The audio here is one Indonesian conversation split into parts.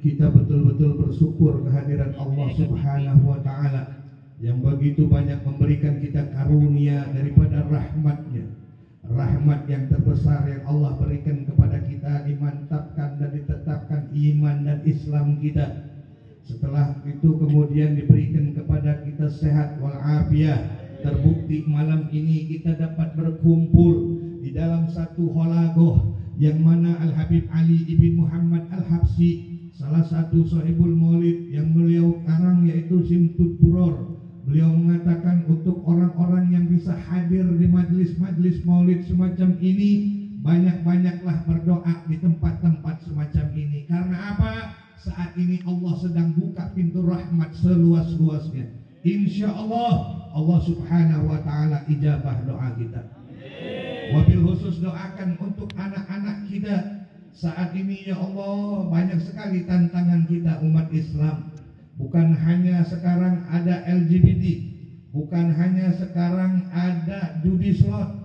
Kita betul-betul bersyukur kehadiran Allah Subhanahu wa Ta'ala yang begitu banyak memberikan kita karunia daripada rahmatnya. Rahmat yang terbesar yang Allah berikan kepada kita dimantapkan dan ditetapkan iman dan Islam kita. Setelah itu kemudian diberikan kepada kita sehat walafiat. Terbukti malam ini kita dapat berkumpul di dalam satu holagoh yang mana Al-Habib Ali ibn Muhammad Al-Habsyi, salah satu sahibul maulid yang beliau karang yaitu Simtud Duror. Beliau mengatakan untuk orang-orang yang bisa hadir di majlis-majlis maulid semacam ini, banyak-banyaklah berdoa di tempat-tempat semacam ini. Karena apa? Saat ini Allah sedang buka pintu rahmat seluas-luasnya. Insya Allah, Allah Subhanahu wa Ta'ala ijabah doa kita. Wabil khusus doakan untuk anak-anak kita. Saat ini ya Allah banyak sekali tantangan kita umat Islam. Bukan hanya sekarang ada LGBT, bukan hanya sekarang ada judi slot,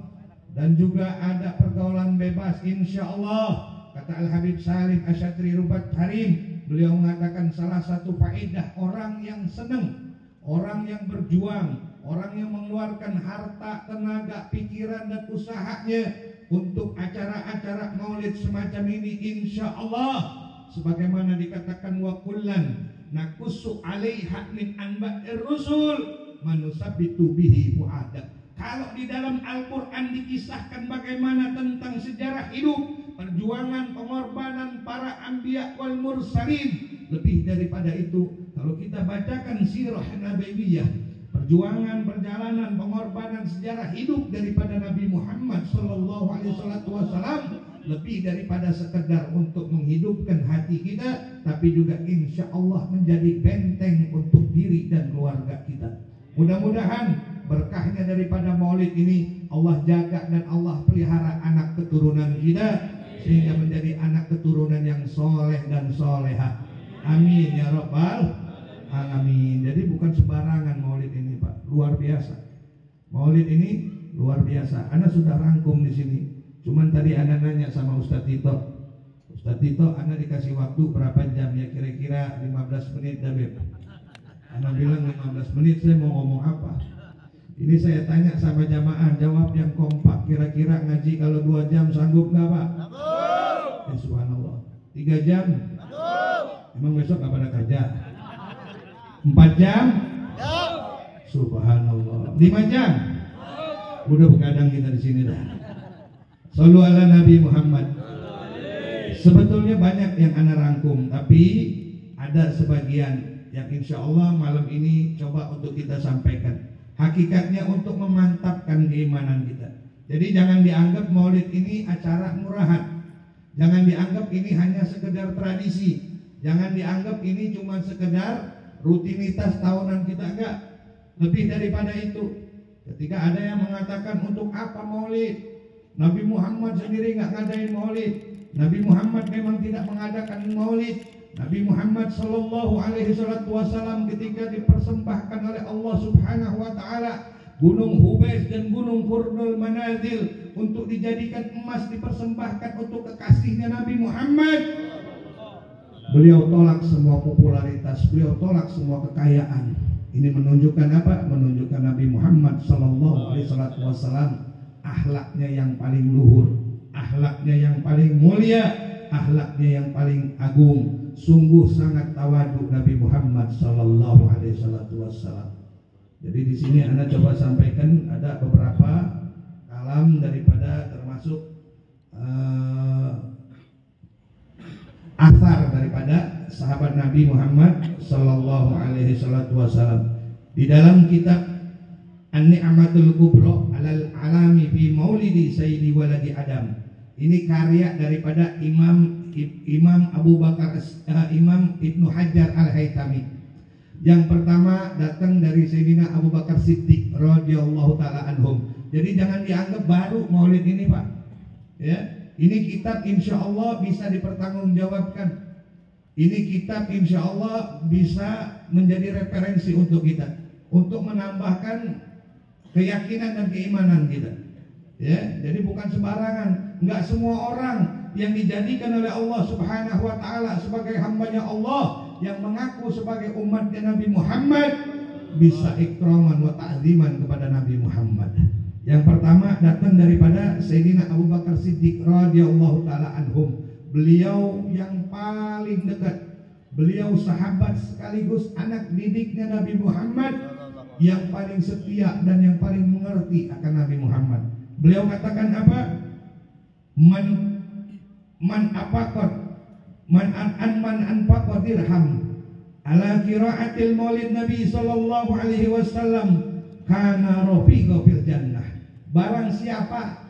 dan juga ada pergaulan bebas. Insya Allah kata Al-Habib Salim Asyadri Rubat Harim, beliau mengatakan salah satu faedah orang yang senang, orang yang berjuang, orang yang mengeluarkan harta, tenaga, pikiran dan usahanya untuk acara-acara maulid semacam ini, insya Allah sebagaimana dikatakan wa kullan nakussu 'alaiha min anba'ir rusul manusabbitu bihi fu'adak. Kalau di dalam Al-Quran dikisahkan bagaimana tentang sejarah hidup, perjuangan, pengorbanan para anbiya wal mursalin, lebih daripada itu kalau kita bacakan sirah nabawiyah, perjuangan, perjalanan, pengorbanan, sejarah hidup daripada Nabi Muhammad SAW, lebih daripada sekedar untuk menghidupkan hati kita, tapi juga insya Allah menjadi benteng untuk diri dan keluarga kita. Mudah-mudahan berkahnya daripada maulid ini Allah jaga dan Allah pelihara anak keturunan kita sehingga menjadi anak keturunan yang soleh dan solehah. Amin ya rabbal bukan sembarangan maulid ini Pak, luar biasa. Maulid ini luar biasa. Ana sudah rangkum di sini. Cuman tadi ana nanya sama Ustadz Tito. Ustadz Tito, ana dikasih waktu berapa jam ya? Kira-kira 15 menit dah Beb. Ana bilang 15 menit saya mau ngomong apa? Ini saya tanya sama jamaah, jawab yang kompak. Kira-kira ngaji kalau 2 jam sanggup nggak Pak? Sanggup. Subhanallah. 3 jam? Sanggup. Emang besok apa ada kerja? 4 jam? Subhanallah. 5 jam? Udah begadang kita di sini dah. Shallu ala Nabi Muhammad. Sebetulnya banyak yang ana rangkum, tapi ada sebagian yang insya Allah malam ini coba untuk kita sampaikan. Hakikatnya untuk memantapkan keimanan kita. Jadi jangan dianggap maulid ini acara murahan. Jangan dianggap ini hanya sekedar tradisi. Jangan dianggap ini cuma sekedar rutinitas tahunan kita, enggak. Lebih daripada itu. Ketika ada yang mengatakan untuk apa maulid? Nabi Muhammad sendiri enggak ngadain maulid. Nabi Muhammad memang tidak mengadakan maulid. Nabi Muhammad sallallahu alaihi wasallam ketika dipersembahkan oleh Allah Subhanahu wa taala Gunung Hubais dan Gunung Kurnul Manazil untuk dijadikan emas, dipersembahkan untuk kekasihnya Nabi Muhammad. Beliau tolak semua popularitas, beliau tolak semua kekayaan. Ini menunjukkan apa? Menunjukkan Nabi Muhammad sallallahu alaihi wasallam akhlaknya yang paling luhur, akhlaknya yang paling mulia, akhlaknya yang paling agung. Sungguh sangat tawadu Nabi Muhammad sallallahu alaihi wasallam. Jadi di sini Anda coba sampaikan ada beberapa kalam daripada termasuk asar daripada sahabat Nabi Muhammad sallallahu alaihi wasallam. Di dalam kitab An-Ni'matul Kubra alal alami fi maulidi sayyidi waladi Adam. Ini karya daripada Imam Abu Bakar Imam Ibnu Hajar Al-Haytami. Yang pertama datang dari Sayyidina Abu Bakar Siddiq radhiyallahu taala anhum. Jadi jangan dianggap baru maulid ini Pak. Ya, ini kitab insya Allah bisa dipertanggungjawabkan. Ini kitab insya Allah bisa menjadi referensi untuk kita, untuk menambahkan keyakinan dan keimanan kita. Ya, jadi bukan sembarangan. Enggak semua orang yang dijadikan oleh Allah Subhanahu wa taala sebagai hambanya Allah, yang mengaku sebagai umatnya Nabi Muhammad, bisa ikraman wa ta'ziman kepada Nabi Muhammad. Yang pertama datang daripada Sayyidina Abu Bakar Siddiq radhiyallahu taala anhum. Beliau yang paling dekat, beliau sahabat sekaligus anak didiknya Nabi Muhammad, yang paling setia dan yang paling mengerti akan Nabi Muhammad. Beliau katakan apa? Man anfaqa dirham ala qiraatil maulid Nabi sallallahu alaihi wasallam kana rafiqa fil jannah. Barang siapa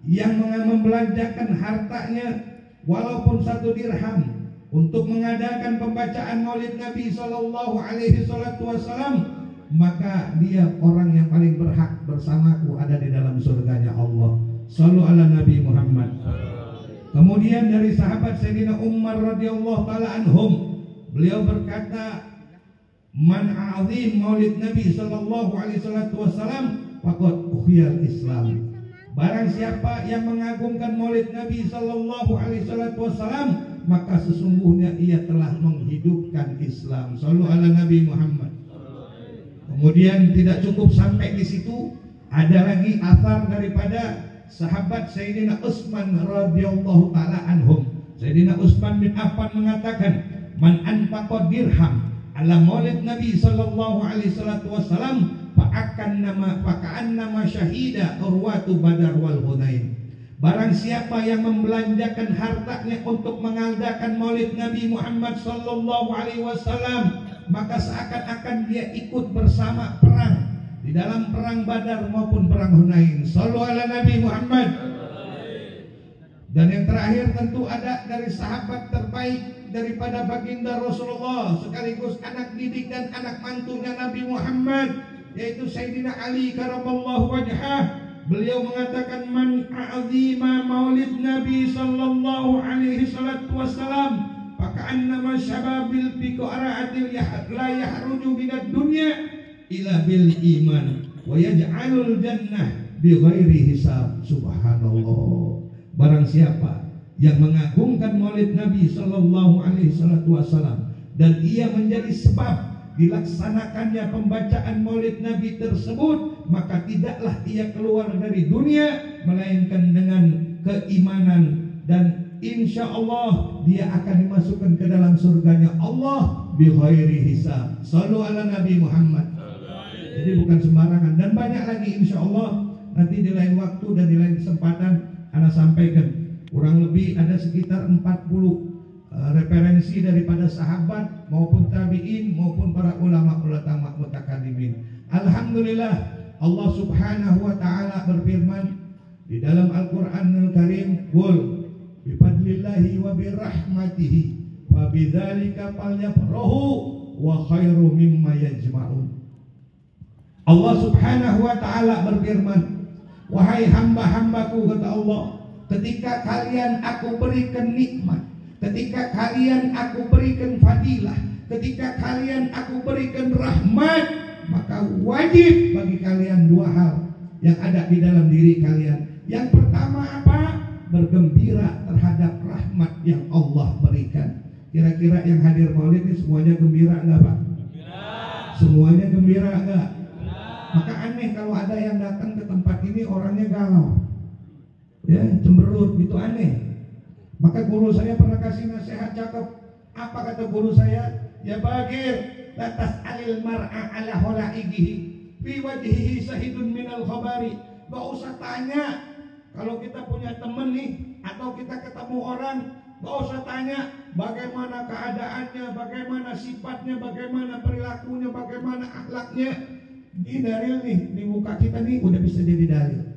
yang membelanjakan hartanya walaupun 1 dirham untuk mengadakan pembacaan maulid Nabi sallallahu alaihi wasallam, maka dia orang yang paling berhak bersamaku ada di dalam surganya Allah. Shallu ala Nabi Muhammad. Kemudian dari sahabat Sayyidina Umar radhiyallahu taala anhum, beliau berkata, "Man a'zim maulid Nabi sallallahu alaihi wasallam faqad ukhiyal Islam." Barang siapa yang mengagungkan maulid Nabi sallallahu alaihi wasallam, maka sesungguhnya ia telah menghidupkan Islam. Shallu ala Nabi Muhammad. Kemudian tidak cukup sampai di situ, ada lagi athar daripada sahabat Sayyidina Utsman radhiyallahu taala anhum. Sayyidina Utsman bin Affan mengatakan, "Man anfaqa dirham ala maulid Nabi sallallahu alaihi wasallam fa'annama syahida urwatu Badar wal Hunain." Barang siapa yang membelanjakan hartanya untuk mengadakan maulid Nabi Muhammad sallallahu alaihi wasallam, maka seakan-akan dia ikut bersama perang di dalam perang Badar maupun perang Hunain. Shallu ala Nabi Muhammad. Dan yang terakhir tentu ada dari sahabat terbaik daripada baginda Rasulullah, sekaligus anak didik dan anak mantunya Nabi Muhammad, yaitu Sayyidina Ali karamallahu wajhah. Beliau mengatakan, "Man a'zima maulid Nabi sallallahu alaihi wasallam Faka'annama syababil biqara'atil la yahruju minad dunya ila bil iman wa yaj'alul jannah bi ghairi hisab. Subhanallah. Barang siapa yang mengagungkan maulid Nabi sallallahu alaihi wasallam dan ia menjadi sebab dilaksanakannya pembacaan maulid Nabi tersebut, maka tidaklah ia keluar dari dunia melainkan dengan keimanan, dan insya Allah dia akan dimasukkan ke dalam surganya Allah bi ghairi hisab. Shallu ala Nabi Muhammad. Jadi bukan sembarangan, dan banyak lagi insya Allah. Nanti di lain waktu dan di lain kesempatan ana sampaikan. Kurang lebih ada sekitar 40 referensi daripada sahabat maupun tabi'in maupun para ulama mutakallimin. Alhamdulillah, Allah Subhanahu wa taala berfirman di dalam Al-Qur'anul Karim, "Qul bi fadlillahi wa bi rahmatihi wa bidzalika falyafrahu wa khairu mimma yajma'un." Allah Subhanahu wa taala berfirman, "Wahai hamba-hambaku," kata Allah, "ketika kalian aku berikan nikmat, ketika kalian aku berikan fadilah, ketika kalian aku berikan rahmat, maka wajib bagi kalian dua hal yang ada di dalam diri kalian. Yang pertama apa? Bergembira terhadap rahmat yang Allah berikan." Kira-kira yang hadir maulid ini semuanya gembira enggak, Pak? Gembira. Semuanya gembira enggak? Maka aneh kalau ada yang datang ke tempat ini orangnya galau, ya, cemberut, gitu, aneh. Maka guru saya pernah kasih nasihat cakep. Apa kata guru saya? "Ya Bagir, latas alil mar'a ala holaigihi fi wajhihi sahidun minal khabari." Gak usah tanya kalau kita punya temen nih, atau kita ketemu orang, gak usah tanya bagaimana keadaannya, bagaimana sifatnya, bagaimana perilakunya, bagaimana akhlaknya. Ini dalil nih, di muka kita nih udah bisa jadi dalil.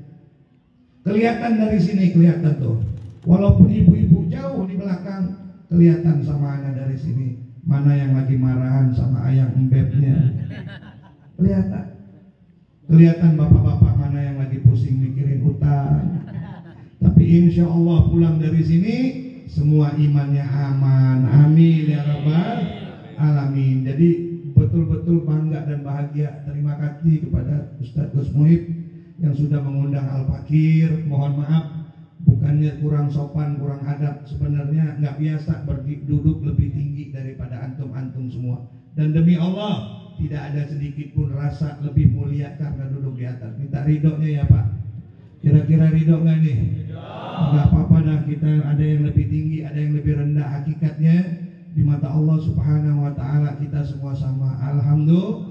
Kelihatan dari sini, kelihatan tuh. Walaupun ibu-ibu jauh di belakang, kelihatan sama anak dari sini. Mana yang lagi marahan sama ayang embebnya. Kelihatan. Kelihatan bapak-bapak mana yang lagi pusing mikirin utang. Tapi insya Allah pulang dari sini semua imannya aman. Amin ya rabbal alamin. Jadi betul-betul bangga dan bahagia. Terima kasih kepada Ustadz Gus Muhib yang sudah mengundang Al-Fakir. Mohon maaf, bukannya kurang sopan, kurang adab. Sebenarnya nggak biasa duduk lebih tinggi daripada antum-antum semua. Dan demi Allah, tidak ada sedikit pun rasa lebih mulia karena duduk di atas. Minta ridhonya ya Pak. Kira-kira ridho nggak nih? Nggak apa-apa dah, kita ada yang lebih tinggi, ada yang lebih rendah. Hakikatnya di mata Allah Subhanahu wa taala kita semua sama. Alhamdulillah.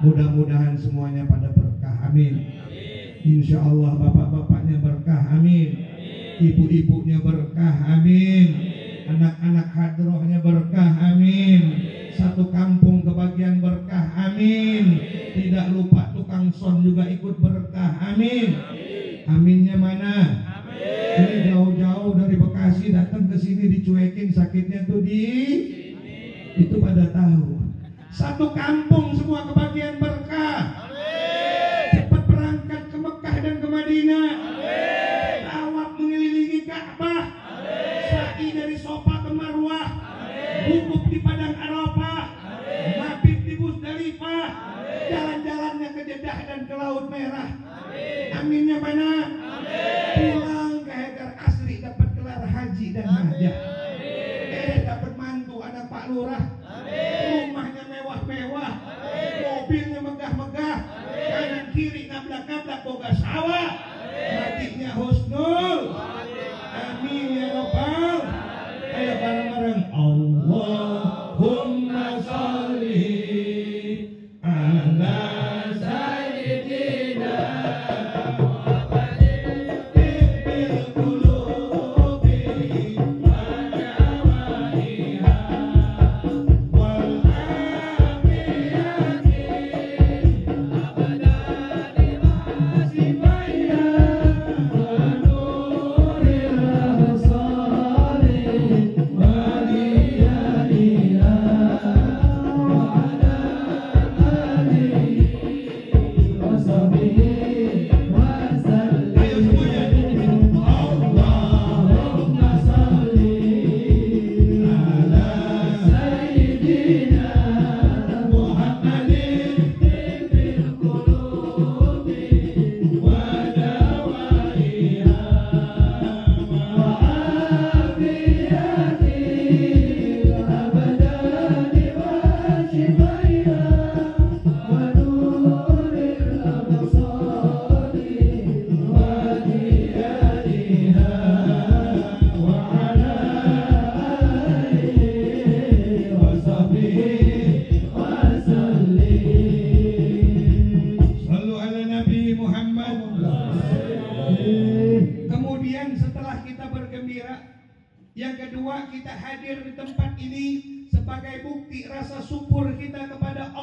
Mudah-mudahan semuanya pada berkah. Amin. Insya Allah bapak-bapaknya berkah. Amin. Ibu-ibunya berkah. Amin. Anak-anak hadrohnya berkah. Amin. Satu kampung kebagian berkah. Amin. Tidak lupa tukang son juga ikut berkah. Amin. Aminnya mana? Ini jauh-jauh dari Bekasi datang ke sini dicuekin sakitnya tuh di itu pada tahu. Satu kampung semua kebagian berkah. Cepat berangkat ke Mekah dan ke Madinah. Tawaf mengelilingi Ka'bah. Sa'i dari Sofa ke Marwah. Wukuf di Padang Arafah. Mabit di Musdalifah. Jalan-jalannya ke Jeddah dan ke Laut Merah. Aminnya mana? Pulang ke Hajar Asri dapat gelar haji dan hajah. Dapat mantu anak Pak Lurah. Rumahnya mewah-mewah. Mobilnya megah-megah. Kanan kiri ngablak-ngablak boga sawah. Matinya husnul. Amin ya rabbal. Ayo bareng-bareng. Allahumma sholli ala sayyidina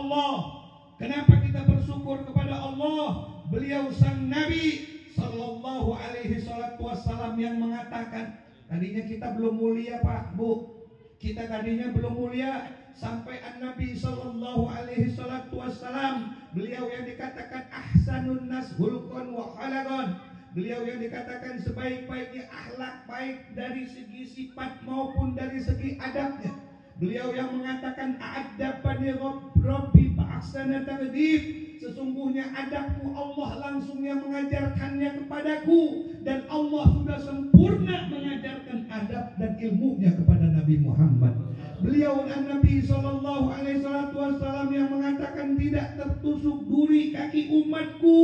Allah. Kenapa kita bersyukur kepada Allah? Beliau sang Nabi Sallallahu Alaihi Wasallam yang mengatakan, tadinya kita belum mulia Pak, Bu. Kita tadinya belum mulia sampai Nabi Sallallahu Alaihi Wasallam, beliau yang dikatakan ahsanun nas hulqan wa khalaqan, beliau yang dikatakan sebaik-baiknya akhlak, baik dari segi sifat maupun dari segi adabnya. Beliau yang mengatakan a'addabani rabbi fa'ahsana ta'dib, sesungguhnya adabku Allah langsung yang mengajarkannya kepadaku, dan Allah sudah sempurna mengajarkan adab dan ilmunya kepada Nabi Muhammad. Beliau dan Nabi Sallallahu Alaihi Wasallam yang mengatakan tidak tertusuk duri kaki umatku,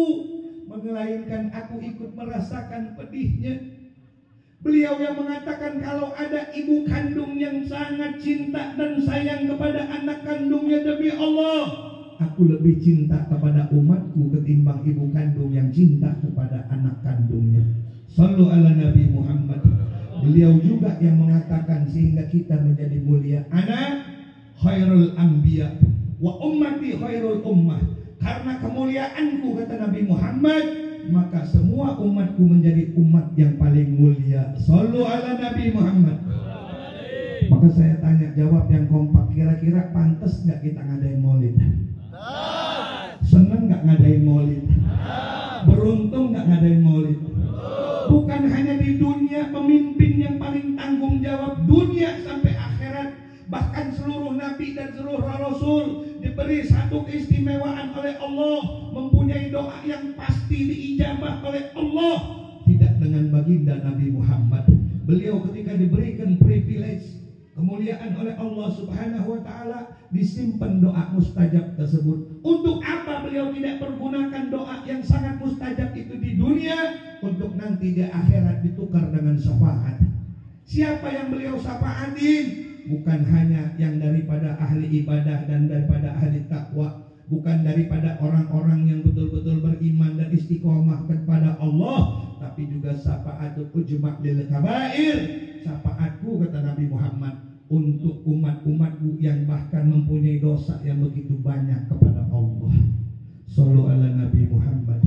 melainkan aku ikut merasakan pedihnya. Beliau yang mengatakan kalau ada ibu kandung yang sangat cinta dan sayang kepada anak kandungnya, demi Allah, aku lebih cinta kepada umatku ketimbang ibu kandung yang cinta kepada anak kandungnya. Sallu ala Nabi Muhammad. Beliau juga yang mengatakan sehingga kita menjadi mulia, ana khairul anbiya wa ummati khairul ummah. Karena kemuliaanku, kata Nabi Muhammad, maka semua umatku menjadi umat yang paling mulia. Sallu ala Nabi Muhammad. Maka saya tanya, jawab yang kompak, kira-kira pantas nggak kita ngadain maulid? Seneng nggak ngadain maulid? Beruntung nggak ngadain maulid? Bukan hanya di dunia, pemimpin yang paling tanggung jawab dunia sampai akhirat, bahkan seluruh nabi dan seluruh rasul diberi satu keistimewaan oleh Allah, mempunyai doa yang pasti diijabah oleh Allah, tidak dengan baginda Nabi Muhammad. Beliau ketika diberikan privilege, kemuliaan oleh Allah Subhanahu wa taala, disimpan doa mustajab tersebut. Untuk apa beliau tidak pergunakan doa yang sangat mustajab itu di dunia untuk nanti di akhirat ditukar dengan syafaat? Siapa yang beliau syafaatin? Bukan hanya yang daripada ahli ibadah dan daripada ahli takwa, bukan daripada orang-orang yang betul-betul beriman dan istiqomah kepada Allah, tapi juga syafaatul ujma' lil kabair, syafaatku, kata Nabi Muhammad, untuk umat-umatku yang bahkan mempunyai dosa yang begitu banyak kepada Allah. Sallu ala Nabi Muhammad.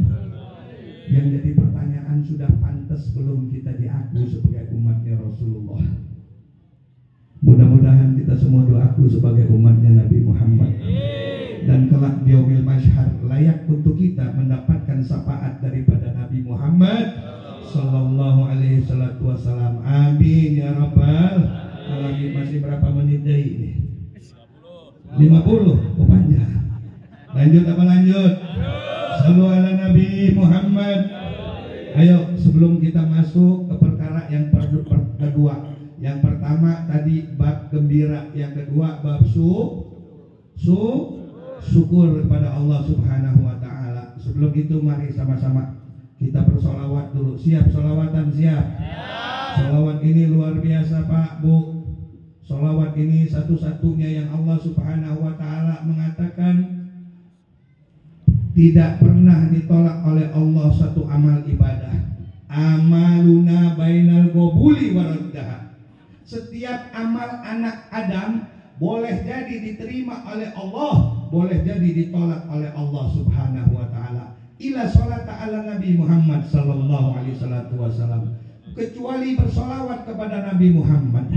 Yang jadi pertanyaan, sudah pantas belum kita diaku sebagai umatnya Rasulullah? Mudah-mudahan kita semua doaku sebagai umatnya Nabi Muhammad, dan kelak di yaumil masyhar layak untuk kita mendapatkan syafaat daripada Nabi Muhammad Sallallahu Alaihi Wasallam. Amin ya rabbal alamin. Masih berapa menit deh ini? 50. Oh panjang. Lanjut apa lanjut? Sallu ala Nabi Muhammad. Ayo, sebelum kita masuk ke perkara yang kedua. Yang pertama tadi bab gembira, yang kedua bab syukur kepada Allah Subhanahu wa taala. Sebelum itu mari sama-sama kita bersolawat dulu. Siap solawatan? Siap. Solawat ini luar biasa Pak, Bu. Solawat ini satu-satunya yang Allah Subhanahu wa taala mengatakan tidak pernah ditolak oleh Allah satu amal ibadah. Amaluna bainal qabuli waraddah. Setiap amal anak Adam boleh jadi diterima oleh Allah, boleh jadi ditolak oleh Allah Subhanahu wa taala. Ila sholata ala Nabi Muhammad sallallahu alaihi wasallam, kecuali bersolawat kepada Nabi Muhammad.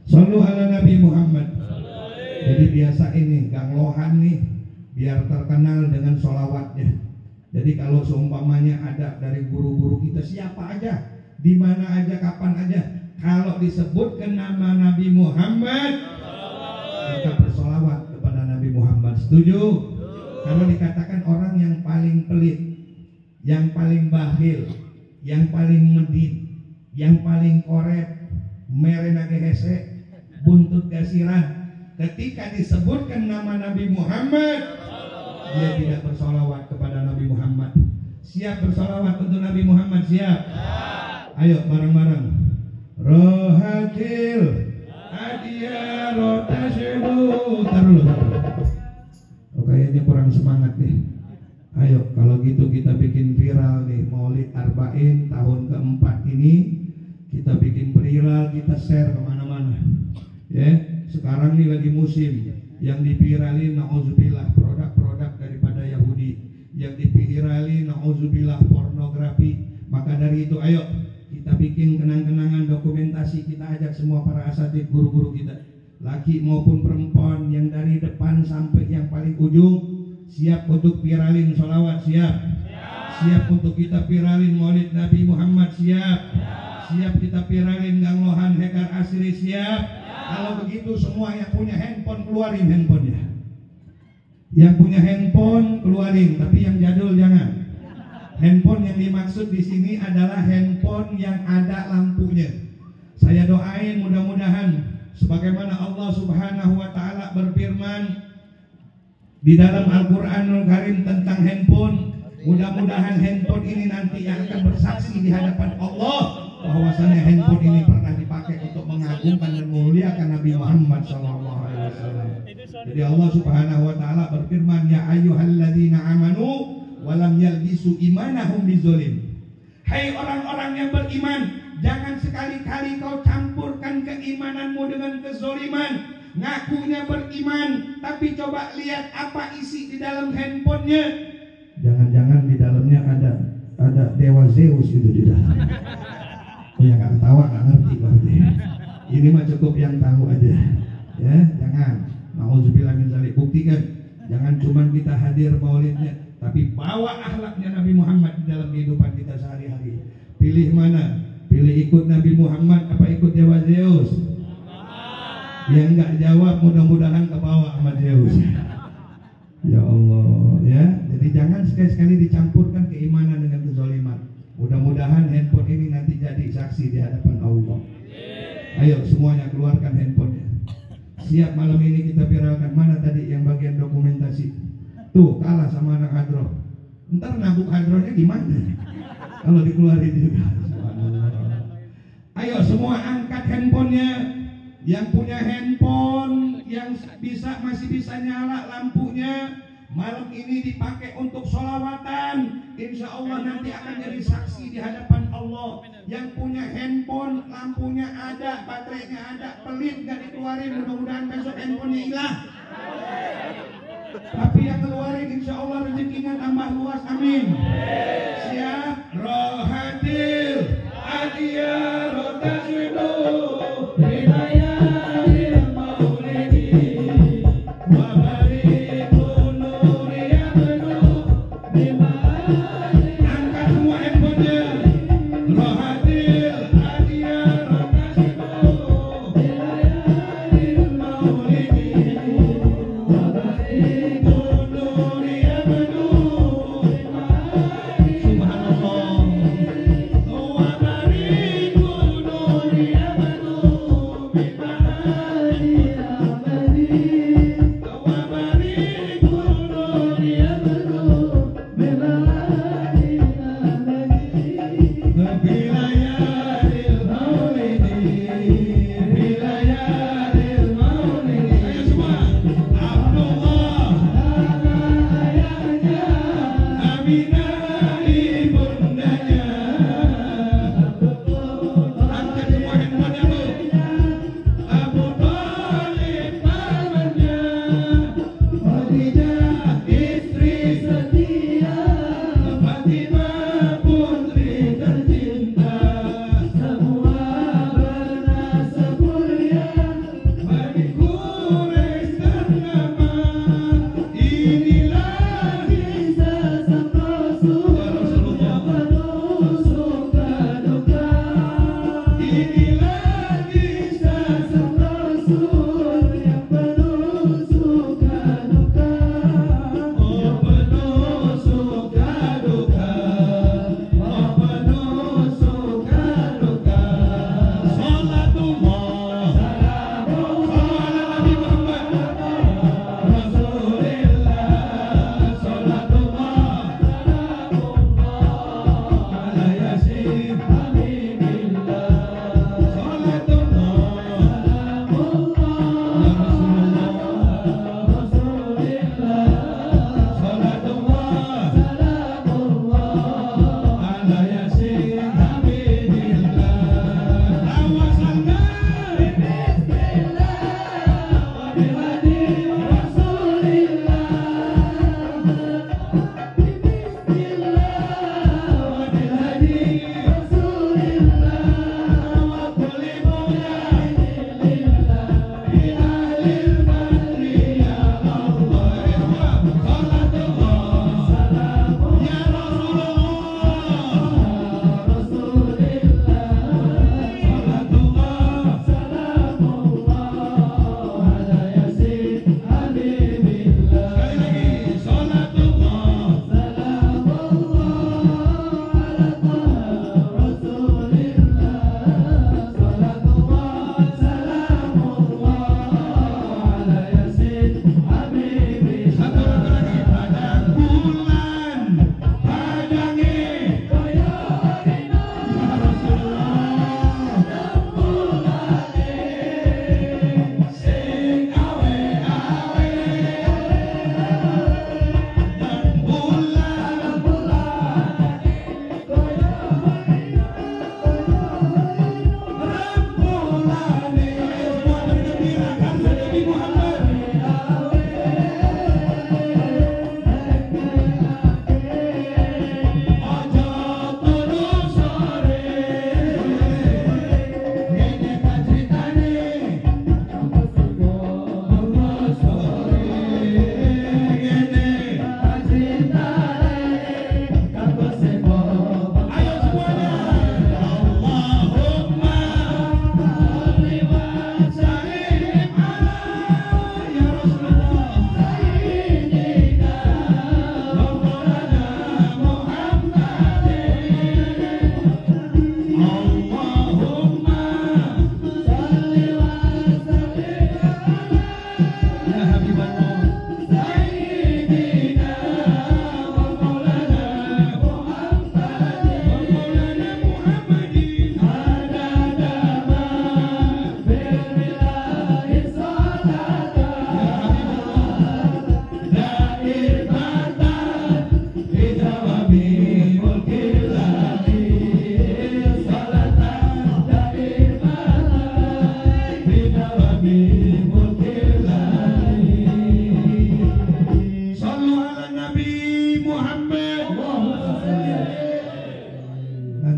Sallu ala Nabi Muhammad. Jadi biasa ini Gang Lohan nih biar terkenal dengan solawatnya. Jadi kalau seumpamanya ada dari guru-guru kita, siapa aja, di mana aja, kapan aja, kalau disebutkan nama Nabi Muhammad, kita bersolawat kepada Nabi Muhammad. Setuju? Kalau dikatakan orang yang paling pelit, yang paling bakhil, yang paling medit, yang paling koret, merena gehese, buntut gasiran, ketika disebutkan nama Nabi Muhammad, dia tidak bersolawat kepada Nabi Muhammad. Siap bersolawat untuk Nabi Muhammad? Siap? Ayo bareng-bareng. Rohatil Adia Rotashidu. Taruh. Oh, kayaknya kurang semangat nih. Ayo kalau gitu kita bikin viral nih Maulid Arba'in tahun keempat ini. Kita bikin viral, kita share kemana-mana. Ya, sekarang nih lagi musim yang diviralin, na'udzubillah, produk Nauzubillah pornografi. Maka dari itu ayo kita bikin kenang-kenangan dokumentasi, kita ajak semua para asatidz, guru-guru kita, laki maupun perempuan, yang dari depan sampai yang paling ujung, siap untuk viralin sholawat, siap untuk kita viralin maulid Nabi Muhammad, siap kita viralin ganglohan Haikal Asri, siap. Kalau begitu semua yang punya handphone keluarin handphonenya, yang punya handphone keluarin, tapi yang jadul jangan. Handphone yang dimaksud di sini adalah handphone yang ada lampunya. Saya doain mudah-mudahan sebagaimana Allah Subhanahu wa taala berfirman di dalam Al-Qur'anul Karim tentang handphone, mudah-mudahan handphone ini nanti yang akan bersaksi di hadapan Allah bahwasanya handphone ini pernah dipakai untuk mengagungkan dan memuliakan Nabi Muhammad SAW. Jadi Allah Subhanahu wa taala berfirman, ya ayyuhalladzina amanu walam yalbisu imanahum bizolim. Hai orang-orang yang beriman, jangan sekali-kali kau campurkan keimananmu dengan kezoliman. Ngakunya beriman, tapi coba lihat apa isi di dalam handphonenya. Jangan-jangan di dalamnya ada dewa Zeus itu di dalam. Oh ya, nggak ketawa, nggak ngerti berarti. Ini mah cukup yang tahu aja, ya. Jangan. Nauzubillah min dzalik. Buktikan. Jangan cuma kita hadir maulidnya, tapi bawa akhlaknya Nabi Muhammad di dalam kehidupan kita sehari-hari. Pilih mana? Pilih ikut Nabi Muhammad apa ikut dewa Zeus? Yang nggak jawab mudah-mudahan ke bawah sama Zeus. Ya Allah, ya. Jadi jangan sekali-sekali dicampurkan keimanan dengan kezaliman. Mudah-mudahan handphone ini nanti jadi saksi di hadapan Allah. Ayo semuanya keluarkan handphonenya. Siap malam ini kita viralkan. Mana tadi yang bagian dokumentasi? Tuh kalah sama anak hadroh. Ntar nabuk hadrohnya gimana? Kalau dikeluarin juga. Ayo semua angkat handphonenya. Yang punya handphone yang masih bisa nyala lampunya, malam ini dipakai untuk sholawatan. Insya Allah nanti akan jadi saksi di hadapan Allah. Yang punya handphone lampunya ada, baterainya ada, pelit gak dikeluarin, mudah-mudahan besok handphonenya hilang. Tapi yang keluarin insya Allah rezekinya tambah luas, amin. Siap. Rohatil Adia Rotaswidu Subhanallah.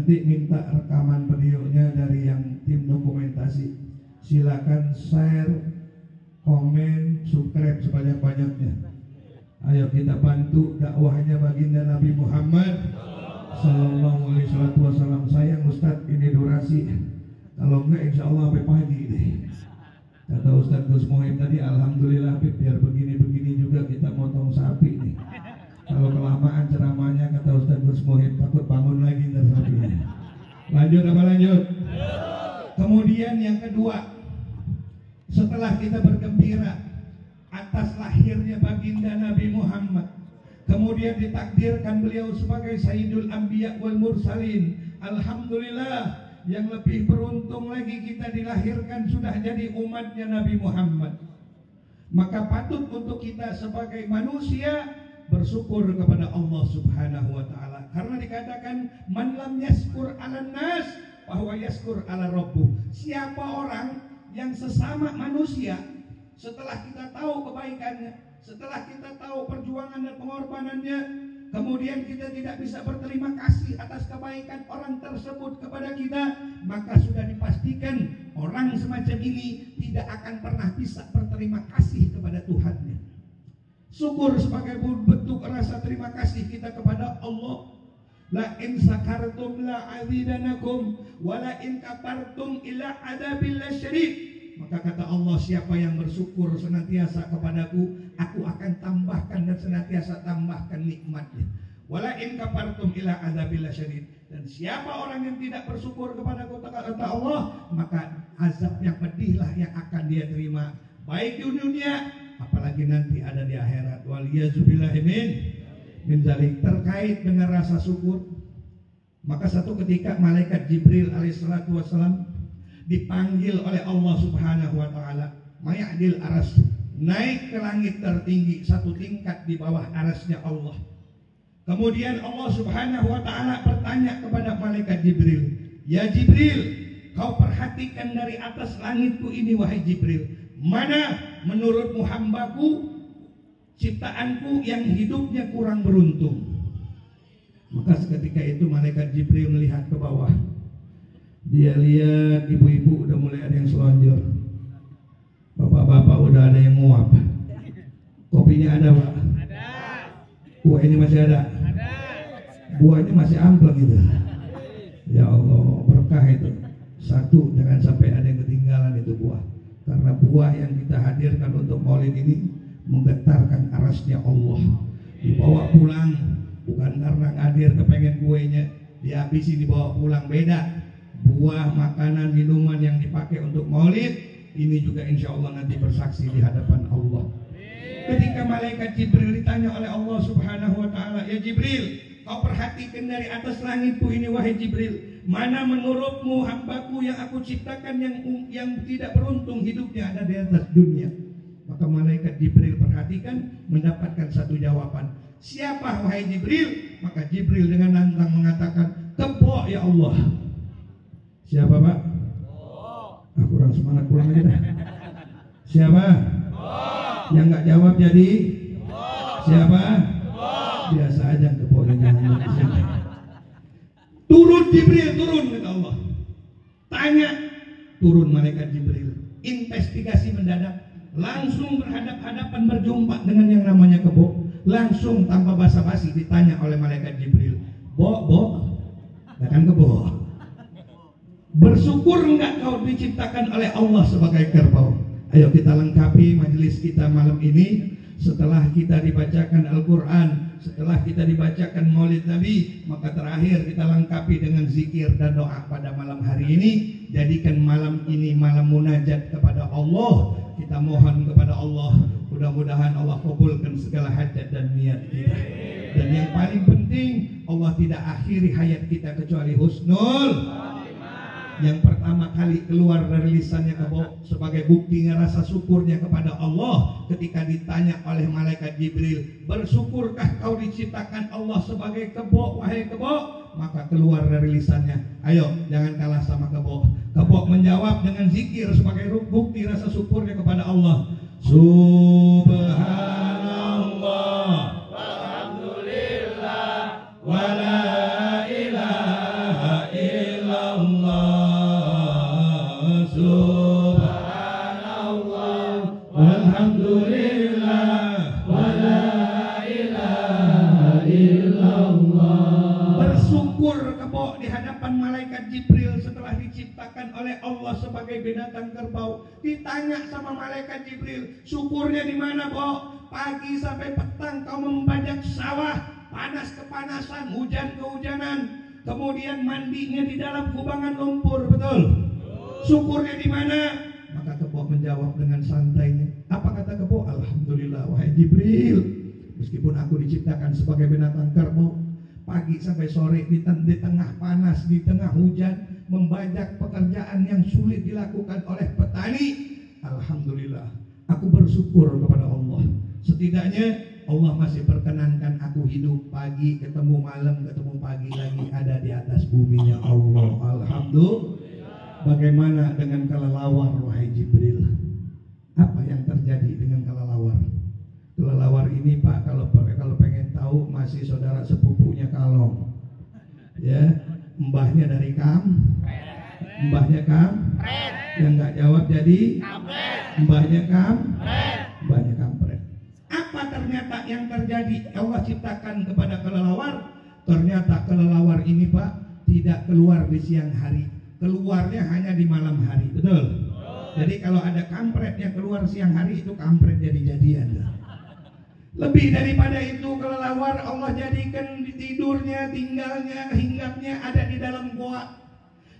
nanti minta rekaman videonya dari yang tim dokumentasi. Silakan share, komen, subscribe sebanyak-banyaknya. Ayo kita bantu dakwahnya baginda Nabi Muhammad Sallallahu Alaihi Wasallam. Sayang Ustadz, ini durasi. Kalau enggak insya Allah sampai pagi deh. Kata Ustadz Gus Muhim tadi, alhamdulillah biar begini-begini juga kita motong sapi nih. Kalau kelamaan ceramahnya, kata Ustadz Gus Muhim, takut bangun lagi ntar sapinya. Lanjut apa lanjut? Kemudian yang kedua, setelah kita bergembira atas lahirnya baginda Nabi Muhammad, kemudian ditakdirkan beliau sebagai Sayyidul Anbiya wal Mursalin. Alhamdulillah, yang lebih beruntung lagi kita dilahirkan sudah jadi umatnya Nabi Muhammad. Maka patut untuk kita sebagai manusia bersyukur kepada Allah Subhanahu wa taala, karena dikatakan man lam yaskur 'alan nas bahwa yaskur 'ala rabbuh. Siapa orang yang sesama manusia setelah kita tahu kebaikannya, setelah kita tahu perjuangan dan pengorbanannya, kemudian kita tidak bisa berterima kasih atas kebaikan orang tersebut kepada kita, maka sudah dipastikan orang semacam ini tidak akan pernah bisa berterima kasih kepada Tuhannya. Syukur sebagai bentuk rasa terima kasih kita kepada Allah. La in sakartum la azidanakum wa la in kafartum ila adabil lasyadid. Maka kata Allah, siapa yang bersyukur senantiasa kepadaku, aku akan tambahkan dan senantiasa tambahkan nikmatnya. Wa la in kafartum ila adabil lasyadid. Dan siapa orang yang tidak bersyukur kepadaku, kata Allah, maka azab yang pedihlah yang akan dia terima, baik di dunia apalagi nanti ada di akhirat. Waliyazubillahi min zalik. Terkait dengan rasa syukur, maka satu ketika malaikat Jibril alaihissalatu wassalam dipanggil oleh Allah Subhanahu wa taala, mayadil aras, naik ke langit tertinggi, satu tingkat di bawah arasnya Allah. Kemudian Allah Subhanahu wa taala bertanya kepada malaikat Jibril, ya Jibril, kau perhatikan dari atas langitku ini wahai Jibril, mana menurutmu hambaku, ciptaanku yang hidupnya kurang beruntung? Maka seketika itu malaikat Jibril melihat ke bawah. Dia lihat ibu-ibu udah mulai ada yang selonjor, bapak-bapak udah ada yang nguap. Kopinya ada Pak? Ada. Kuahnya masih ada? Ada. Buahnya masih ampleng gitu. Ya Allah, berkah itu. Satu, jangan sampai ada yang ketinggalan itu buah. Karena buah yang kita hadirkan untuk maulid ini menggetarkan arasnya Allah. Dibawa pulang, bukan karena hadir kepengen kuenya dihabisi dibawa pulang, beda. Buah, makanan, minuman yang dipakai untuk maulid ini juga insya Allah nanti bersaksi di hadapan Allah. Ketika malaikat Jibril ditanya oleh Allah Subhanahu wa taala, ya Jibril, kau perhatikan dari atas langitku ini wahai Jibril, mana menurutmu hambaku yang aku ciptakan yang tidak beruntung hidupnya ada di atas dunia? Maka malaikat Jibril perhatikan, mendapatkan satu jawaban. Siapa wahai Jibril? Maka Jibril dengan lantang mengatakan, kebo ya Allah. Siapa Pak? Ah, kurang semangat, pulang aja dah. Siapa? Yang nggak jawab jadi? Siapa? Biasa aja kebohongan. Turun Jibril, turun kata Allah. Tanya, turun malaikat Jibril. Investigasi mendadak, langsung berhadap-hadapan berjumpa dengan yang namanya kebo. Langsung tanpa basa-basi ditanya oleh malaikat Jibril, Bo, kan kebo. Bersyukur enggak kau diciptakan oleh Allah sebagai kerbau? Ayo kita lengkapi majelis kita malam ini. Setelah kita dibacakan Al-Quran, setelah kita dibacakan Maulid Nabi, maka terakhir kita lengkapi dengan zikir dan doa pada malam hari ini. Jadikan malam ini malam munajat kepada Allah. Kita mohon kepada Allah, mudah-mudahan Allah kabulkan segala hajat dan niat kita. Dan yang paling penting, Allah tidak akhiri hayat kita kecuali husnul. Yang pertama kali keluar dari lisannya kebo sebagai buktinya rasa syukurnya kepada Allah ketika ditanya oleh malaikat Jibril, bersyukurkah kau diciptakan Allah sebagai kebo wahai kebo? Maka keluar dari lisannya, ayo jangan kalah sama kebo. Kebo menjawab dengan zikir sebagai bukti rasa syukurnya kepada Allah. Subhanallah walhamdulillah wala ilaha illallah. Jibril setelah diciptakan oleh Allah sebagai binatang kerbau, ditanya sama malaikat Jibril, syukurnya di mana, Bo? Pagi sampai petang kau membajak sawah, panas kepanasan, hujan kehujanan, kemudian mandinya di dalam kubangan lumpur, betul? Syukurnya di mana? Maka kebo menjawab dengan santainya. Apa kata kebo? Alhamdulillah wahai Jibril, meskipun aku diciptakan sebagai binatang kerbau, pagi sampai sore di tengah panas, di tengah hujan, membajak pekerjaan yang sulit dilakukan oleh petani, alhamdulillah aku bersyukur kepada Allah. Setidaknya Allah masih perkenankan aku hidup pagi ketemu malam, ketemu pagi lagi, ada di atas buminya Allah. Alhamdulillah. Bagaimana dengan kelelawar wahai Jibril? Apa yang terjadi dengan kelelawar? Kelelawar ini Pak, kalau pengen tahu, masih saudara sepupunya Kalong. Ya, mbahnya dari Kam. Mbahnya Kam. Yang nggak jawab jadi mbahnya Kam. Mbahnya Kampret. Apa ternyata yang terjadi? Allah ciptakan kepada kelelawar. Ternyata kelelawar ini Pak tidak keluar di siang hari, keluarnya hanya di malam hari, betul? Jadi kalau ada kampret yang keluar siang hari, itu kampret jadi-jadian. Lebih daripada itu, kelelawar Allah jadikan tidurnya, tinggalnya, hinggapnya ada di dalam goa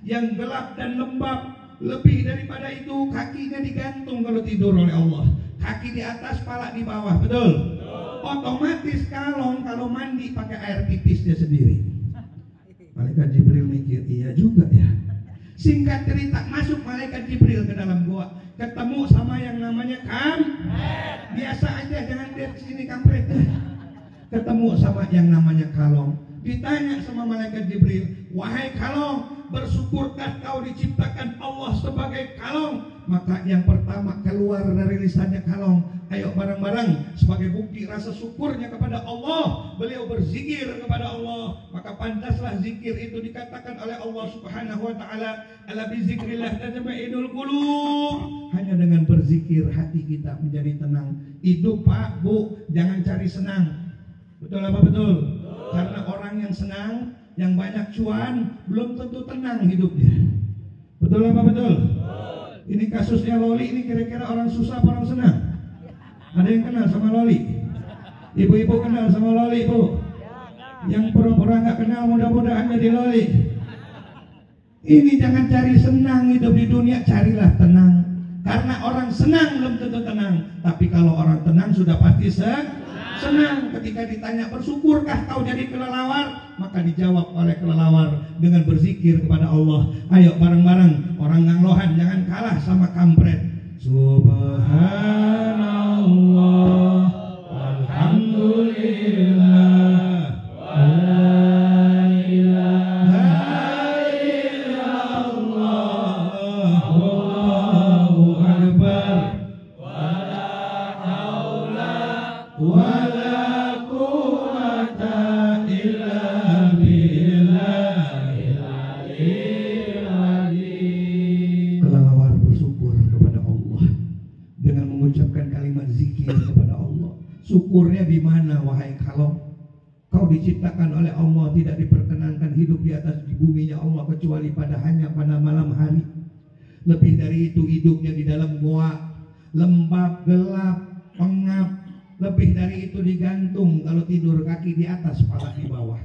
yang gelap dan lembab. Lebih daripada itu, kakinya digantung kalau tidur oleh Allah, kaki di atas, pala di bawah, betul? Otomatis kalau mandi pakai air pipis dia sendiri. Malaikat Jibril mikir, iya juga ya. Singkat cerita, masuk malaikat Jibril ke dalam gua, ketemu sama yang namanya kampret. Biasa aja, jangan lihat sini kampret. Ketemu sama yang namanya Kalong. Ditanya sama malaikat Jibril, wahai Kalong, bersyukurkah kau diciptakan Allah sebagai Kalong? Maka yang pertama keluar dari lisannya Kalong, ayo bareng-bareng sebagai bukti rasa syukurnya kepada Allah, beliau berzikir kepada Allah. Maka pantaslah zikir itu dikatakan oleh Allah Subhanahu wa taala, ala bizikrillah tatma'innul qulub. Hanya dengan berzikir hati kita menjadi tenang. Hidup Pak, Bu, jangan cari senang. Betul apa betul? Karena orang yang senang, yang banyak cuan, belum tentu tenang hidupnya. Betul apa betul? Ini kasusnya Loli ini kira-kira orang susah apa orang senang? Ada yang kenal sama Loli? Ibu-ibu kenal sama Loli, Bu? Yang pura-pura nggak kenal, mudah-mudahan jadi Loli. Ini jangan cari senang hidup di dunia, carilah tenang. Karena orang senang belum tentu tenang, tapi kalau orang tenang sudah pasti senang. Ketika ditanya bersyukurkah kau jadi kelelawar, maka dijawab oleh kelelawar dengan berzikir kepada Allah. Ayo bareng-bareng, orang nganglohan jangan kalah sama kampret. Subhanallah, alhamdulillah, wa la ilaha illallah, Allahu akbar, wa la haula wa syukurnya di mana wahai Kalong? Kau diciptakan oleh Allah, tidak diperkenankan hidup di atas di buminya Allah kecuali hanya pada malam hari. Lebih dari itu hidupnya di dalam goa, lembab, gelap, pengap. Lebih dari itu digantung kalau tidur kaki di atas, pala di bawah.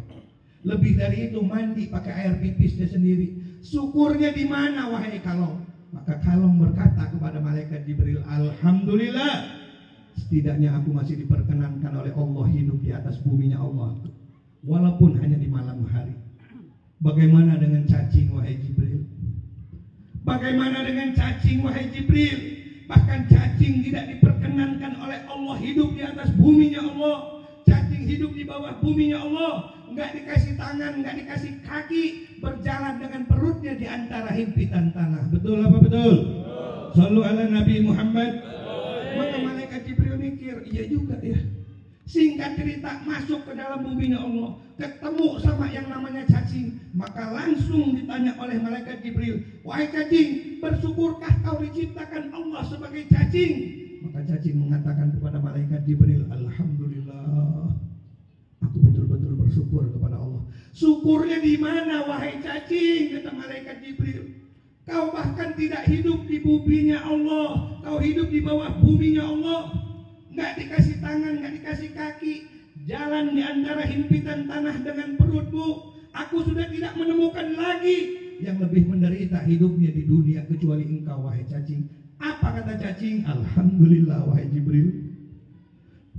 Lebih dari itu mandi pakai air pipisnya sendiri. Syukurnya di mana wahai Kalong? Maka Kalong berkata kepada malaikat Jibril, alhamdulillah, setidaknya aku masih diperkenankan oleh Allah hidup di atas buminya Allah, walaupun hanya di malam hari. Bagaimana dengan cacing wahai Jibril? Bagaimana dengan cacing wahai Jibril? Bahkan cacing tidak diperkenankan oleh Allah hidup di atas buminya Allah. Cacing hidup di bawah buminya Allah, nggak dikasih tangan, nggak dikasih kaki, berjalan dengan perutnya di antara himpitan tanah. Betul apa betul? Shallu ala Nabi Muhammad. Maka malaikat Jibril mikir, iya juga ya. Singkat cerita, masuk ke dalam buminya Allah, ketemu sama yang namanya cacing. Maka langsung ditanya oleh malaikat Jibril, wahai cacing, bersyukurkah kau diciptakan Allah sebagai cacing? Maka cacing mengatakan kepada malaikat Jibril, alhamdulillah, aku betul-betul bersyukur kepada Allah. Syukurnya di mana wahai cacing, kata malaikat Jibril. Kau bahkan tidak hidup di buminya Allah, kau hidup di bawah buminya Allah. Nggak dikasih tangan, nggak dikasih kaki, jalan di antara himpitan tanah dengan perutmu. Aku sudah tidak menemukan lagi yang lebih menderita hidupnya di dunia kecuali engkau wahai cacing. Apa kata cacing? Alhamdulillah wahai Jibril.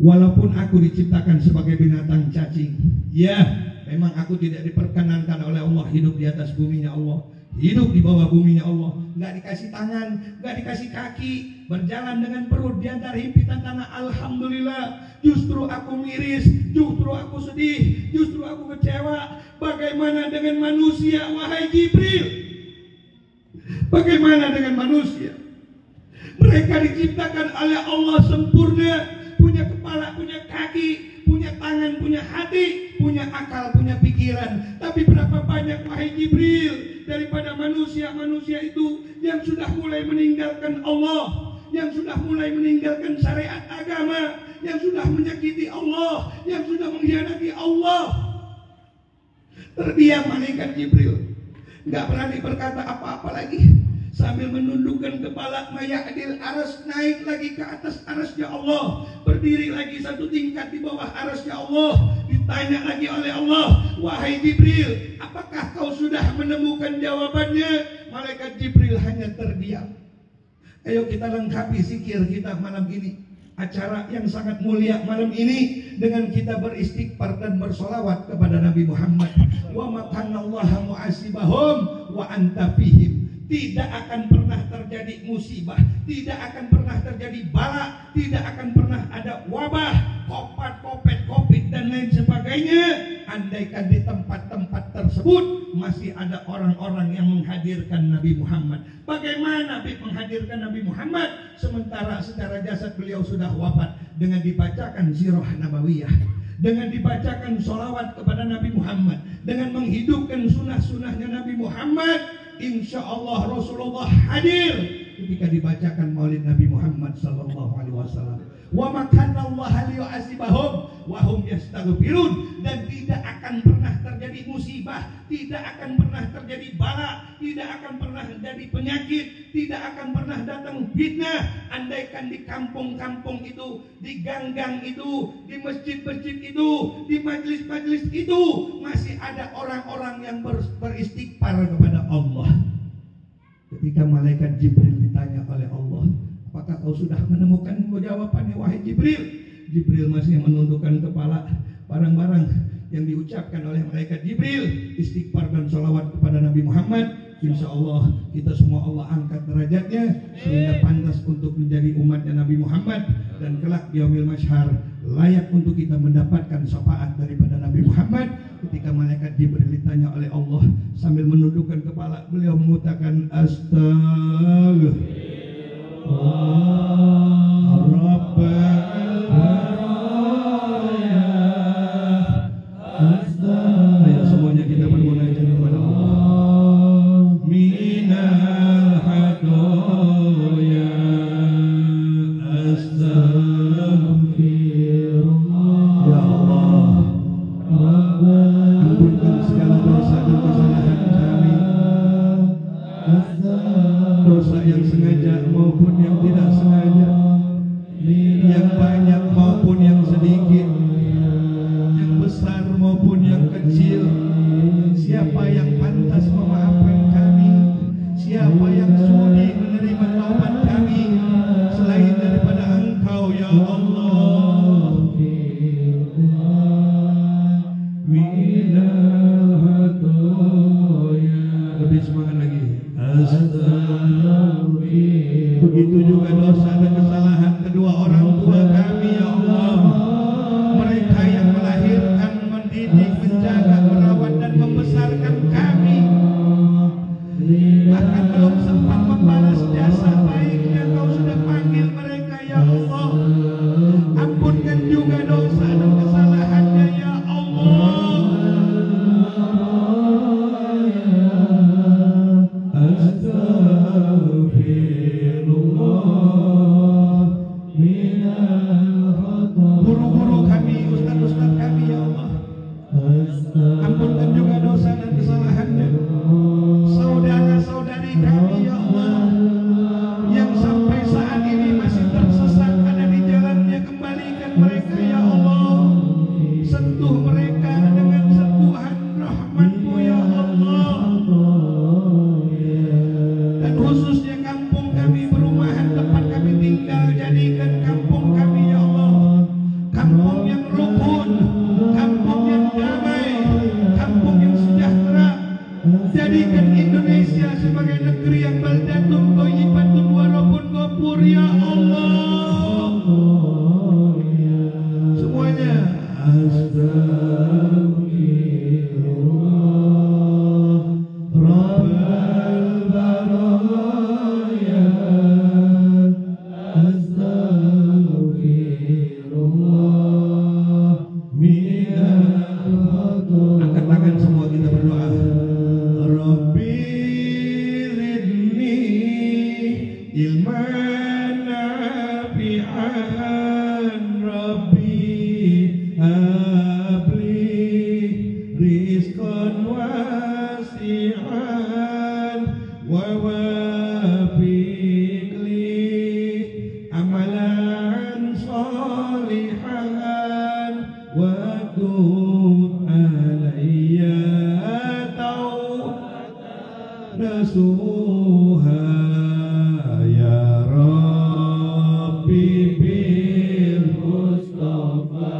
Walaupun aku diciptakan sebagai binatang cacing, ya memang aku tidak diperkenankan oleh Allah hidup di atas buminya Allah, hidup di bawah buminya Allah, nggak dikasih tangan, nggak dikasih kaki, berjalan dengan perut di antara himpitan tanah. Alhamdulillah, justru aku miris, justru aku sedih, justru aku kecewa. Bagaimana dengan manusia wahai Jibril? Bagaimana dengan manusia? Mereka diciptakan oleh Allah sempurna, punya kepala, punya kaki, punya tangan, punya hati, punya akal, punya pikiran. Tapi berapa banyak wahai Jibril daripada manusia-manusia itu yang sudah mulai meninggalkan Allah, yang sudah mulai meninggalkan syariat agama, yang sudah menyakiti Allah, yang sudah mengkhianati Allah. Terdiam malaikat Jibril, nggak berani berkata apa-apa lagi. Sambil menundukkan kepala, mayadil aras, naik lagi ke atas arasnya Allah, berdiri lagi satu tingkat di bawah arasnya Allah. Ditanya lagi oleh Allah, wahai Jibril, apakah kau sudah menemukan jawabannya? Malaikat Jibril hanya terdiam. Ayo kita lengkapi zikir kita malam ini, acara yang sangat mulia malam ini, dengan kita beristighfar dan bersolawat kepada Nabi Muhammad. Wa makanallaha mu'asibahum wa anta fihim. Tidak akan pernah terjadi musibah, tidak akan pernah terjadi bala, tidak akan pernah ada wabah, kopet, covid dan lain sebagainya, andaikan di tempat-tempat tersebut masih ada orang-orang yang menghadirkan Nabi Muhammad. Bagaimana menghadirkan Nabi Muhammad sementara secara jasad beliau sudah wafat? Dengan dibacakan sirah nabawiyah, dengan dibacakan sholawat kepada Nabi Muhammad, dengan menghidupkan sunnah-sunnahnya Nabi Muhammad, insya Allah Rasulullah hadir ketika dibacakan maulid Nabi Muhammad sallallahu alaihi wasallam. Wa makanallaha liyu'asibahum wa hum yastaghfirun. Dan tidak akan pernah terjadi musibah, tidak akan pernah terjadi bala, tidak akan pernah terjadi penyakit, tidak akan pernah datang fitnah andaikan di kampung-kampung itu, di gang-gang itu, di masjid-masjid itu, di majlis-majlis itu masih ada orang-orang yang beristighfar kepada Allah. Ketika malaikat Jibril ditanya oleh Allah, apakah kau sudah menemukan jawabannya wahai Jibril? Jibril masih menundukkan kepala. Barang-barang yang diucapkan oleh malaikat Jibril, istighfar dan sholawat kepada Nabi Muhammad, insya Allah kita semua Allah angkat derajatnya sehingga pantas untuk menjadi umatnya Nabi Muhammad, dan kelak di yaumil mahsyar layak untuk kita mendapatkan syafaat daripada Nabi Muhammad. Ketika malaikat Jibril ditanya oleh Allah sambil menundukkan kepala, beliau mengatakan astagfirullah ayo semuanya kita bermunajat kepada Allah. Minal hatoya astagfirullah. Ya Allah, ampunkan segala dosa dan kesalahan kami, dosa yang sengaja maupun yang tidak sengaja, yang banyak maupun yang sedikit, yang besar maupun yang kecil. Siapa yang pantas memaafkan kami? Siapa yang sudi menerima taubat kami selain daripada Engkau ya Allah? Lebih semangat lagi. Begitu juga dosa dan kesalahan kedua orang tua kami ya Allah. Mereka yang melahirkan, mendidik, menjaga, merawat dan membesarkan kami, bahkan belum sempat membalas jasa baik yang Kau sudah panggil mereka ya Allah. Ampunkan juga dosa dan kesalahannya ya Allah. ampunkan juga dosa dan kesalahannya. Saudara-saudari kami ya Allah yang sampai saat ini masih tersesat ada di jalannya, kembalikan mereka ya Allah. Sentuh mereka dengan sentuhan rahmat-Mu ya Allah. Dan khususnya kampung kami, perumahan tempat kami tinggal, jadikan kampung kami ya Allah kampung yang rukun, kampung yang damai, kampung yang sejahtera. Jadikan Indonesia sebagai negeri yang baldatun thayyibatun wa rabbun ghafur ya Allah. Semuanya astagfirullah rabbal baraya, astagfirullah minal khata'. Angkat tangan semua, kita berdoa. Rabbi zidni ilman nafi'an, Rabbi habli rizqan wasi'an, wa wafiq li amalan salihan, wa tub alayya nasuha ya Rabbi bil Mustafa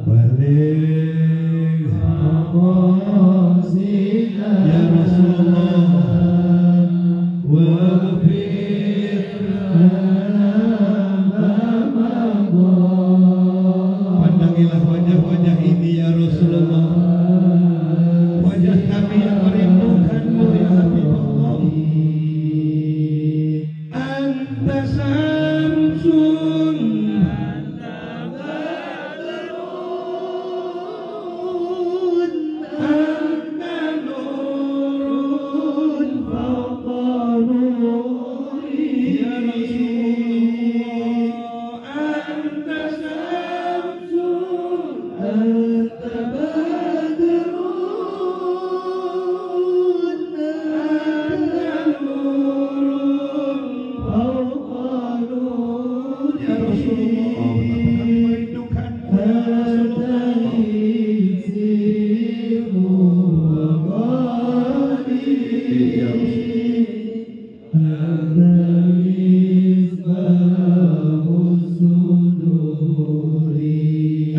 baligh maqasidana ya Rasulullah waghfir lana ma. Pandangilah wajah-wajah ini ya Rasulullah, wajah kami yang merindukan-Mu ya Habibullah. Anta samsun, anta badrun, anta nurun fawqa nuri ya Rasulullah. Anta samsun, anta badrun,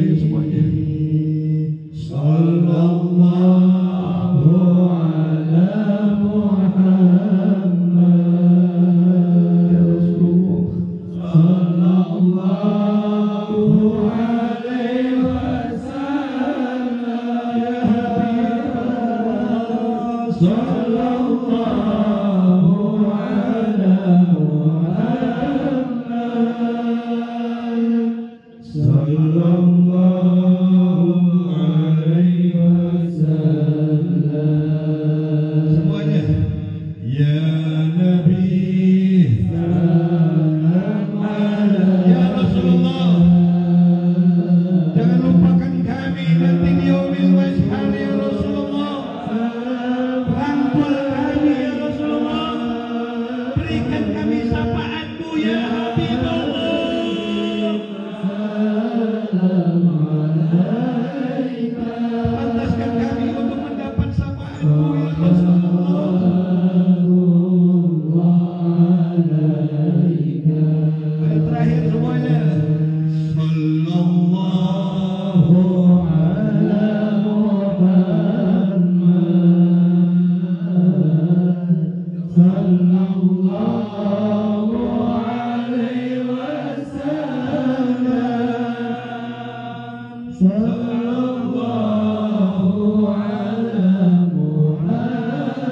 ayo semuanya. Sallallahu ala Muhammad ya Rasulullah. Sallallahu alaihi wasallam ya Habibullah. Sallallahu ala Muhammad. Sallallahu alaihi wasallam. Semuanya. Ya Nabi, ya Rasulullah, jangan lupakan kami nanti di yaumil mashhar ya Rasulullah. Rangkul kami ya Rasulullah, berikan kami syafaat-Mu ya Habibullah. Pantaskan kami untuk mendapat syafaat-Mu ya Rasulullah. Ayat terakhir semuanya. Sallallahu ala Muhammad. Sallallahu alaihi wasallam. Sallallahu ala Muhammad.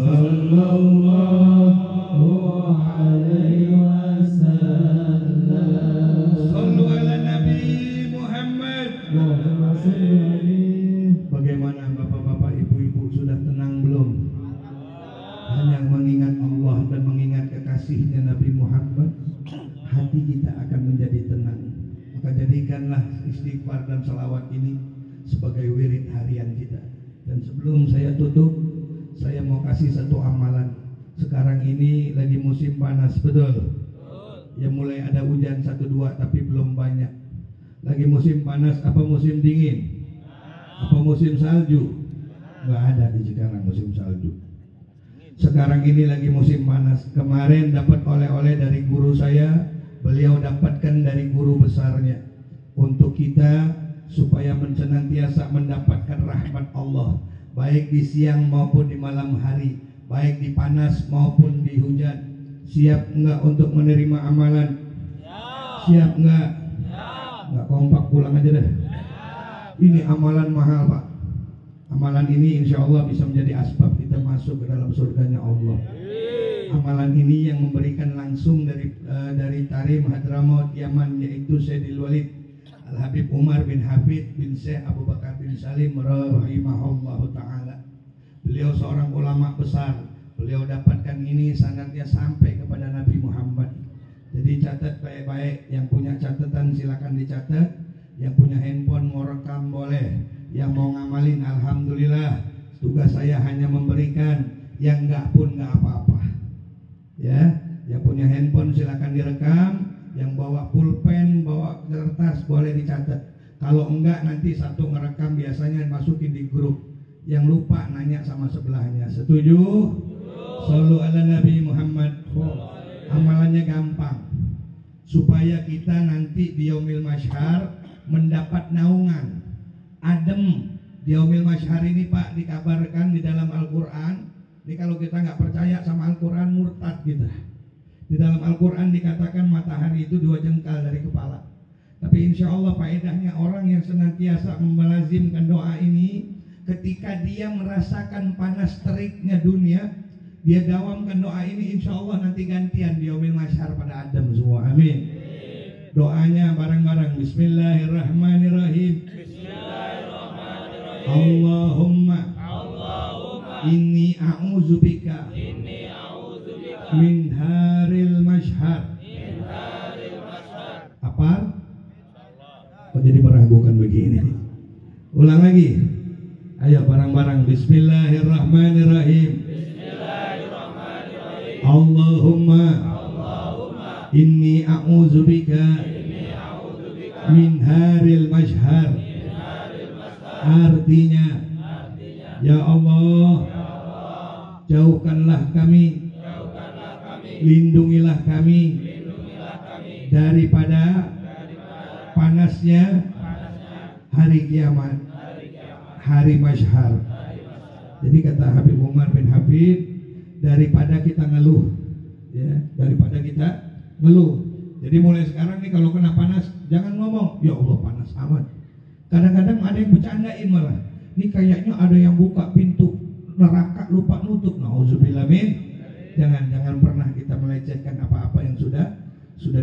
Sallallahu alaihi wasallam. Sallu ala Nabi Muhammad. Bagaimana bapak-bapak, ibu-ibu, sudah tenang belum? Hanya mengingat Allah dan mengingat kekasihnya Nabi Muhammad, hati kita akan menjadi tenang. jadikanlah istighfar dan salawat ini sebagai wirid harian kita. Dan sebelum saya tutup, saya mau kasih satu amalan. Sekarang ini lagi musim panas, betul? Ya mulai ada hujan 1-2 tapi belum banyak. Lagi musim panas apa musim dingin? Apa musim salju? Nggak ada di Cikarang musim salju. Sekarang ini lagi musim panas. Kemarin dapat oleh-oleh dari guru saya, beliau dapatkan dari guru besarnya untuk kita supaya senantiasa mendapatkan rahmat Allah, baik di siang maupun di malam hari, baik di panas maupun di hujan. Siap enggak untuk menerima amalan? Siap enggak? Enggak kompak, pulang aja deh. Ini amalan mahal, Pak. Amalan ini insya Allah bisa menjadi asbab kita masuk ke dalam surganya Allah. Amalan ini yang memberikan langsung dari Tarim Hadramaut Yaman, yaitu Sayyidil Walid Al-Habib Umar bin Hafid bin Syekh Abu Bakar bin Salim rahimahullahu ta'ala. Beliau seorang ulama besar. Beliau dapatkan ini sanadnya sampai kepada Nabi Muhammad. Jadi catat baik-baik. Yang punya catatan silakan dicatat. Yang punya handphone mau rekam boleh. Yang mau ngamalin alhamdulillah. Tugas saya hanya memberikan. Yang enggak pun enggak apa-apa. Ya, yang punya handphone silakan direkam. Yang bawa pulpen, bawa kertas boleh dicatat. Kalau enggak nanti satu ngerekam biasanya masukin di grup. Yang lupa nanya sama sebelahnya. Setuju? Shallu ala Nabi Muhammad. Amalannya gampang, supaya kita nanti di Yaumil Masyhar mendapat naungan adem. Di Yaumil Masyhar ini Pak dikabarkan di dalam Al-Quran. Ini kalau kita nggak percaya sama Al-Quran murtad kita. Di dalam Al-Quran dikatakan matahari itu 2 jengkal dari kepala. Tapi insya Allah faedahnya orang yang senantiasa melazimkan doa ini, ketika dia merasakan panas teriknya dunia, dia dawamkan doa ini, insya Allah nanti gantian di Yaumil Masyhar pada adem semua. Amin. Doanya bareng-bareng. Bismillahirrahmanirrahim. Allahumma inni a'udzubika min haril masyhar. Apa? Kok jadi meragukan begini? Ulang lagi. Ayo bareng-bareng. Bismillahirrahmanirrahim. Allahumma inni a'udzubika min haril masyhar. Artinya, ya Allah, jauhkanlah kami, lindungilah kami daripada panasnya hari kiamat, hari masyhar. Jadi kata Habib Umar bin Hafid, daripada kita ngeluh, ya, daripada kita ngeluh. Jadi mulai sekarang nih kalau kena panas jangan ngomong, ya Allah panas amat. Kadang-kadang ada yang bercandain malah, ini kayaknya ada yang buka pintu neraka lupa nutup. Nauzubillah min. Jangan pernah kita melecehkan apa-apa yang sudah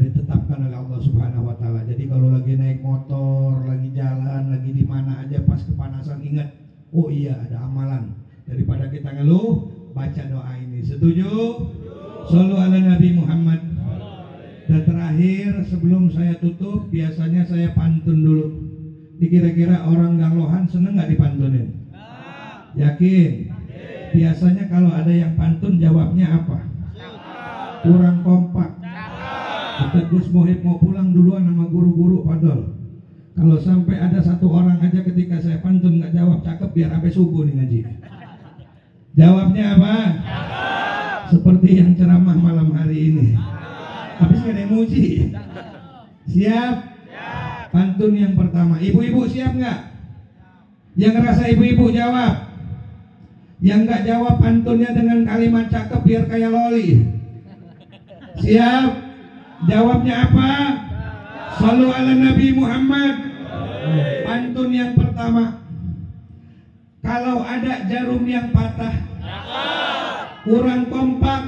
ditetapkan oleh Allah Subhanahu wa taala. Jadi kalau lagi naik motor, lagi jalan, lagi di mana aja pas kepanasan ingat, oh iya ada amalan. Daripada kita ngeluh, baca doa ini. Setuju? Shallu ala Nabi Muhammad. Dan terakhir sebelum saya tutup, biasanya saya pantun dulu. Kira-kira orang Ganglohan seneng nggak dipantunin? Yakin? Biasanya kalau ada yang pantun jawabnya apa? Kurang kompak. Kata Gus Muhib mau pulang duluan sama guru-guru padahal. Kalau sampai ada satu orang aja ketika saya pantun nggak jawab cakep, biar sampai subuh nih ngaji. Jawabnya apa? Seperti yang ceramah malam hari ini. Habis gak ada yang muji. Siap? Pantun yang pertama. Ibu-ibu siap nggak? Yang ngerasa ibu-ibu jawab. Yang nggak jawab pantunnya dengan kalimat cakep biar kayak loli. Siap? Jawabnya apa? Shallu ala Nabi Muhammad. Pantun yang pertama. Kalau ada jarum yang patah, kurang kompak,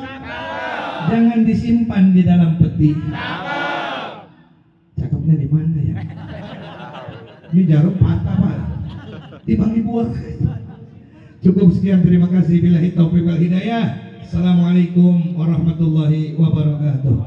jangan disimpan di dalam peti. Cakepnya di mana ya? Ini jarum patah Pak, timbang dibuang. Cukup sekian, terima kasih. Billahi taufiq wal hidayah. Assalamualaikum warahmatullahi wabarakatuh.